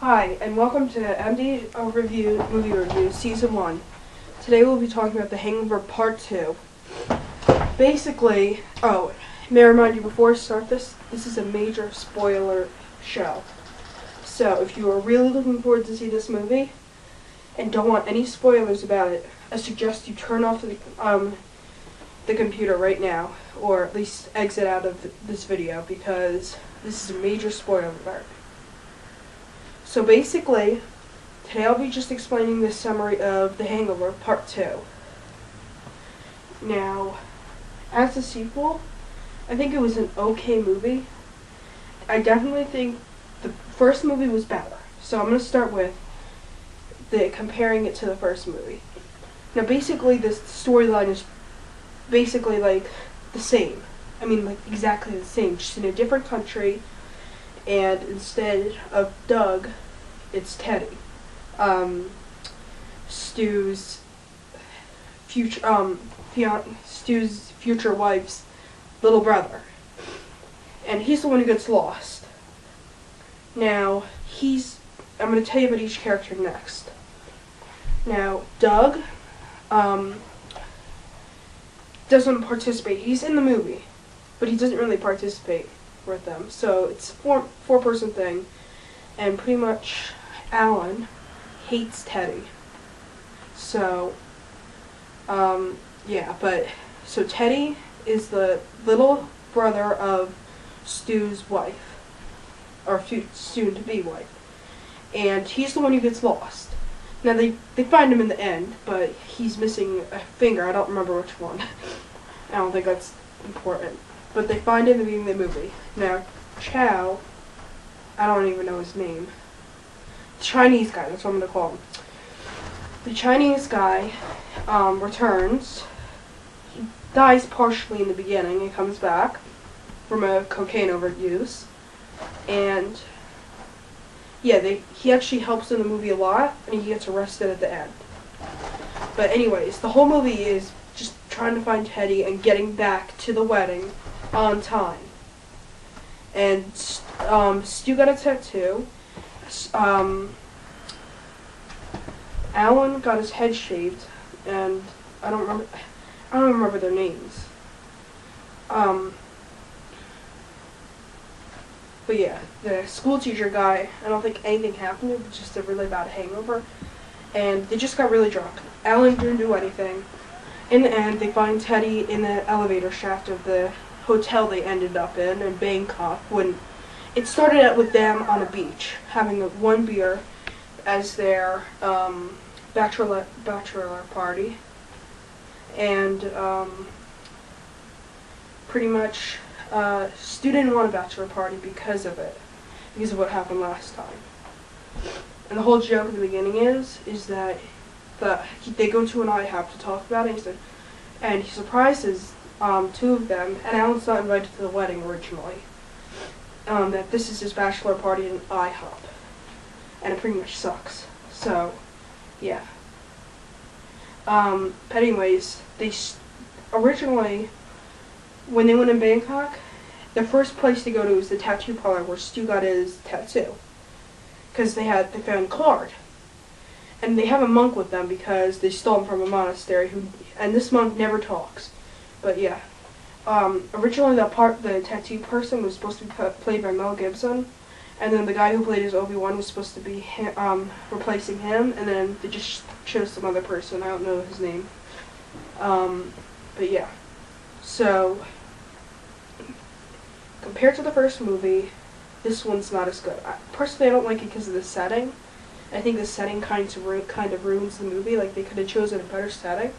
Hi, and welcome to MD Movie Review Season 1. Today we'll be talking about The Hangover Part II. Basically, may I remind you before I start this is a major spoiler show. So if you are really looking forward to see this movie and don't want any spoilers about it, I suggest you turn off the computer right now, or at least exit out of this video, because this is a major spoiler alert. So basically, today I'll be just explaining the summary of The Hangover Part II. Now, as a sequel, I think it was an okay movie. I definitely think the first movie was better. So I'm going to start with comparing it to the first movie. Now basically this storyline is basically like the same. I mean, like exactly the same, just in a different country, and instead of Doug, it's Teddy, Stu's future wife's little brother, and he's the one who gets lost. Now I'm going to tell you about each character next. Now Doug doesn't participate. He's in the movie, but he doesn't really participate with them. So it's a four-person thing, and pretty much Alan hates Teddy. So so Teddy is the little brother of Stu's wife, or soon-to-be wife, and he's the one who gets lost. Now they find him in the end, but he's missing a finger. I don't remember which one. I don't think that's important. But they find him in the beginning of the movie. Now, Chow, I don't even know his name. Chinese guy, that's what I'm going to call him. The Chinese guy returns. He dies partially in the beginning and comes back from a cocaine overuse. And yeah, he actually helps in the movie a lot, and he gets arrested at the end. But anyways, the whole movie is just trying to find Teddy and getting back to the wedding on time. And Stu got a tattoo. Alan got his head shaved, and I don't remember their names. But yeah, the school teacher guy, I don't think anything happened. It was just a really bad hangover, and they just got really drunk. Alan didn't do anything. In the end, they find Teddy in the elevator shaft of the hotel they ended up in Bangkok. When it started out with them on a beach, having one beer as their bachelor party, and pretty much Stu didn't want a bachelor party because of what happened last time. And the whole joke at the beginning is that they go to an IHOP to talk about it, and he surprises two of them, and Alan's not invited to the wedding originally. That this is his bachelor party in IHOP, and it pretty much sucks. So, yeah. But anyways, originally, when they went in Bangkok, the first place to go to was the tattoo parlor where Stu got his tattoo, because they found a card. And they have a monk with them because they stole him from a monastery, and this monk never talks. But yeah, originally the tattoo person was supposed to be played by Mel Gibson, and then the guy who played his Obi-Wan was supposed to be replacing him, and then they just chose some other person. I don't know his name. But yeah, so compared to the first movie, this one's not as good. Personally, I don't like it because of the setting. I think the setting kind of ruins the movie. Like, they could have chosen a better setting.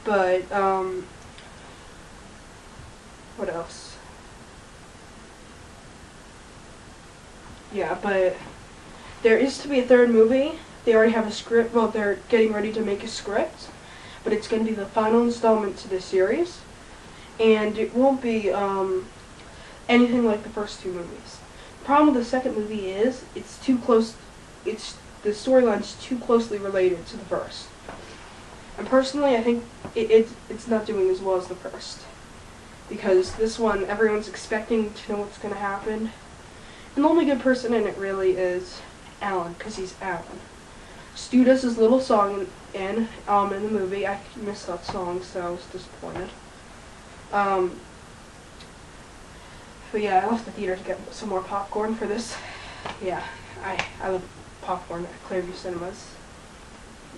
But, what else? Yeah, but there is to be a third movie. They already have a script. Well, they're getting ready to make a script. But it's going to be the final installment to the series. And it won't be anything like the first two movies. The problem with the second movie is it's too close. The storyline's too closely related to the first. And personally, I think it's not doing as well as the first. Because this one, everyone's expecting to know what's going to happen. And the only good person in it really is Alan, because he's Alan. Stu does his little song in the movie. I missed that song, so I was disappointed. But yeah, I left the theater to get some more popcorn for this. Yeah, I love popcorn at Clearview Cinemas.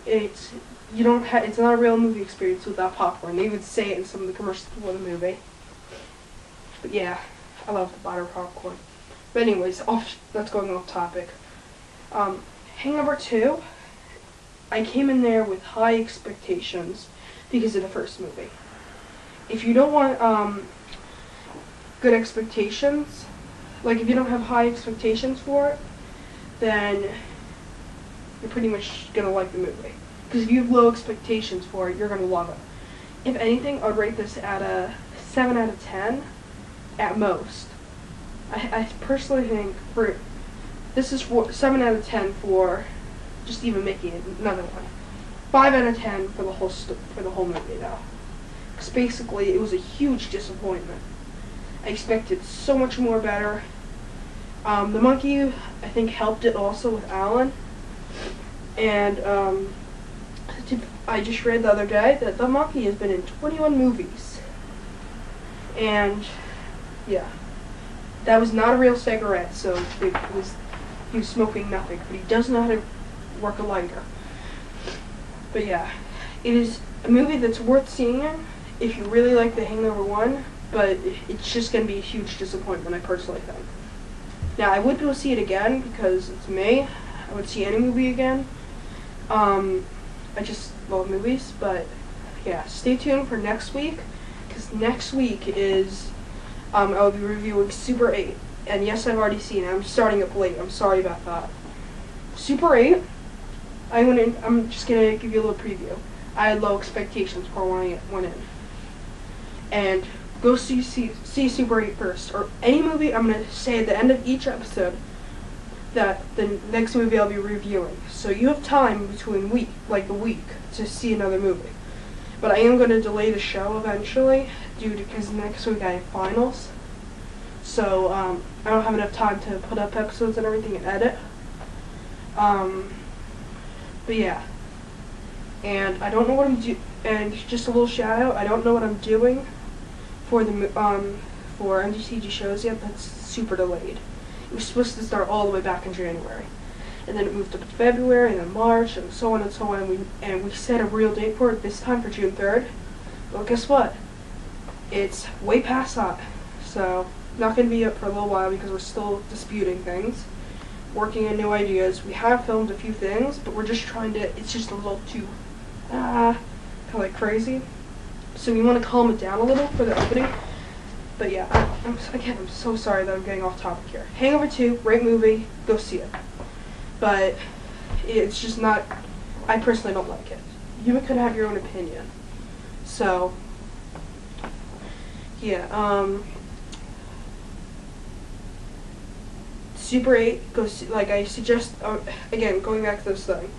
It's not a real movie experience without popcorn. They would say it in some of the commercials before the movie. But yeah, I love the butter popcorn. But anyways, that's going off topic. Hangover 2, I came in there with high expectations because of the first movie. If you don't want good expectations, like if you don't have high expectations for it, then you're pretty much going to like the movie. Because if you have low expectations for it, you're going to love it. If anything, I'd rate this at a 7 out of 10 at most. I personally think this is 7 out of 10 for just even making it another one. 5 out of 10 for the whole movie though. Because basically it was a huge disappointment. I expected so much more better. The monkey, I think, helped it also with Alan. And I just read the other day that the monkey has been in 21 movies. And yeah, that was not a real cigarette, so he was smoking nothing. But he does know how to work a lighter. But yeah, it is a movie that's worth seeing if you really like The Hangover 1, but it's just going to be a huge disappointment, I personally think. Now, I would go see it again because it's me. I would see any movie again. I just love movies, but yeah, stay tuned for next week, because next week is, I'll be reviewing Super 8. And yes, I've already seen it. I'm starting up late. I'm sorry about that. Super 8, I'm just going to give you a little preview. I had low expectations before I went in. And go see Super 8 first. Or any movie, I'm going to say at the end of each episode that the next movie I'll be reviewing. So you have time between a week to see another movie. But I am going to delay the show eventually because next week I have finals. So I don't have enough time to put up episodes and everything and edit. But yeah. And I don't know what I'm doing. And just a little shout out, I don't know what I'm doing for the for NGTG shows yet. That's super delayed. It was supposed to start all the way back in January, and then it moved up to February, and then March, and so on and so on. And we set a real date for it this time for June 3rd. Well, guess what? It's way past that, so not going to be up for a little while because we're still disputing things, working on new ideas. We have filmed a few things, but we're just trying to. It's just a little too kind of like crazy. So we want to calm it down a little for the opening. But yeah, I'm so sorry that I'm getting off topic here. Hangover 2, great movie, go see it. But it's just not, I personally don't like it. You could have your own opinion. So, yeah, Super 8, go see, like I suggest, again, going back to this thing,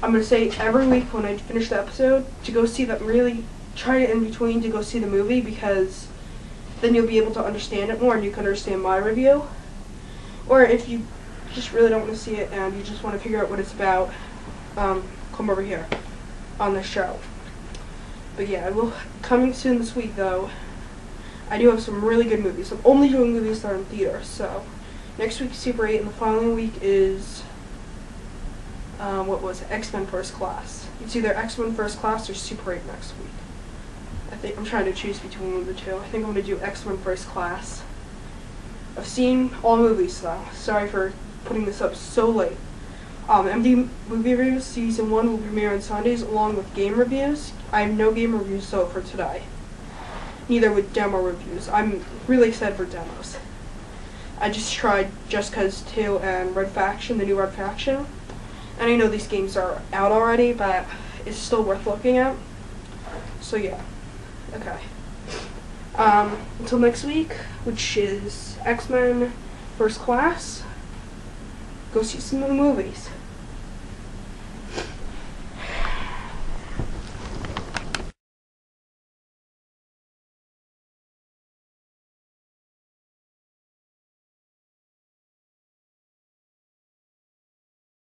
I'm going to say every week when I finish the episode to go see that, really try it in between to go see the movie, because then you'll be able to understand it more and you can understand my review. Or if you just really don't want to see it and you just want to figure out what it's about, come over here on the show. But yeah, coming soon this week though, I do have some really good movies. I'm only doing movies that are in theaters, so next week is Super 8 and the following week is X-Men First Class. It's either X-Men First Class or Super 8 next week. I'm trying to choose between one of the two. I think I'm going to do X-Men First Class. I've seen all movies though. Sorry for putting this up so late. MD Movie Reviews Season 1 will premiere on Sundays along with game reviews. I have no game reviews though for today. Neither with demo reviews. I'm really excited for demos. I just tried Just Cause 2 and Red Faction, the new Red Faction. And I know these games are out already, but it's still worth looking at. So yeah. Okay. Until next week, which is X-Men First Class, go see some movies.